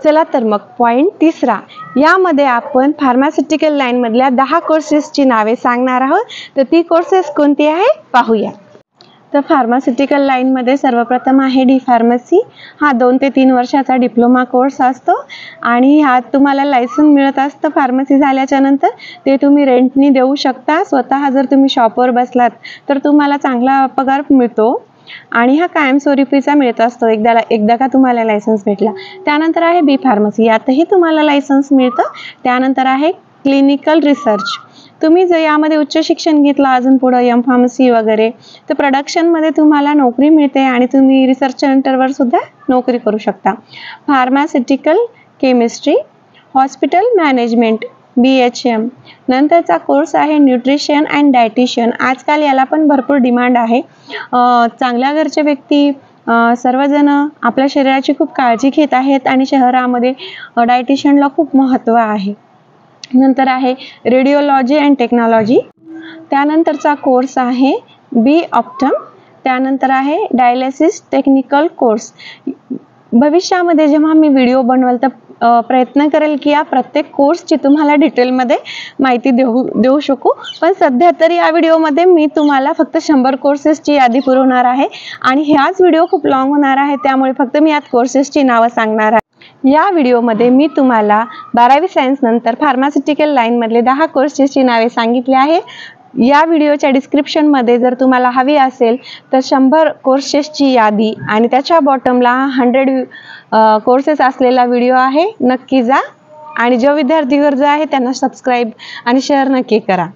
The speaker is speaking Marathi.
चला तर मग पॉइंट तिसरा, यामध्ये आपण फार्मास्युटिकल लाईनमधल्या 10 कोर्सेसची नावे सांगणार आहोत. तर ती कोर्सेस कोणती आहे पाहूया. तर फार्मास्युटिकल लाईनमध्ये सर्वप्रथम आहे डी फार्मसी. हा 2 ते 3 वर्षाचा डिप्लोमा कोर्स असतो आणि ह्यात तुम्हाला लायसन्स मिळत असतं फार्मसी झाल्याच्या नंतर. ते तुम्ही रेंटनी देऊ शकता. स्वतः जर तुम्ही शॉपवर बसलात तर तुम्हाला चांगला पगार मिळतो आणि हा कायमस्वरूपीचा मिळत असतो एकदा का तुम्हाला लायसन्स भेटला. त्यानंतर आहे बी फार्मसी, यातही तुम्हाला लायसन्स मिळतं. त्यानंतर आहे क्लिनिकल रिसर्च. तुम्ही जर यामध्ये उच्च शिक्षण घेतलं अजून पुढं एम फार्मसी वगैरे, तर प्रोडक्शनमध्ये तुम्हाला नोकरी मिळते आणि तुम्ही रिसर्च सेंटरवर सुद्धा नोकरी करू शकता. Pharmaceutical chemistry, hospital management BHM. नंतरचा कोर्स आहे न्यूट्रिशन अँड डायटिशियन. आजकाल याला पण भरपूर डिमांड आहे. चांगल्या घरचे व्यक्ती सर्वजण आपल्या शरीराची खूप काळजी घेत आहेत आणि शहरामध्ये डायटिशियनला खूप महत्त्व आहे. नंतर आहे रेडिओलॉजी अँड टेक्नॉलॉजी. त्यानंतरचा कोर्स आहे बी ऑप्टम. त्यानंतर आहे डायलिसिस टेक्निकल कोर्स. भविष्यामध्ये जेव्हा मी व्हिडिओ बनवेल तर प्रयत्न करेल की या प्रत्येक कोर्सची तुम्हाला डिटेलमध्ये माहिती देऊ शकू. पण सध्या तरी या व्हिडिओमध्ये मी तुम्हाला फक्त 100 कोर्सेसची यादी पुरवणार आहे आणि ह्याच व्हिडिओ खूप लॉंग होणार आहे, त्यामुळे फक्त मी यात कोर्सेसची नावं सांगणार आहे. या व्हिडिओमध्ये मी तुम्हाला 12वी सायन्स नंतर फार्मास्युटिकल लाईनमधले 10 कोर्सेसची नावे सांगितली आहे. या व्हिडिओच्या डिस्क्रिप्शनमध्ये जर तुम्हाला हवी असेल तर 100 कोर्सेसची यादी आणि त्याच्या बॉटमला 100 कोर्सेस असलेला व्हिडिओ आहे. नक्की जा आणि जो विद्यार्थी गरजू आहे त्यांना सबस्क्राईब आणि शेअर नक्की करा.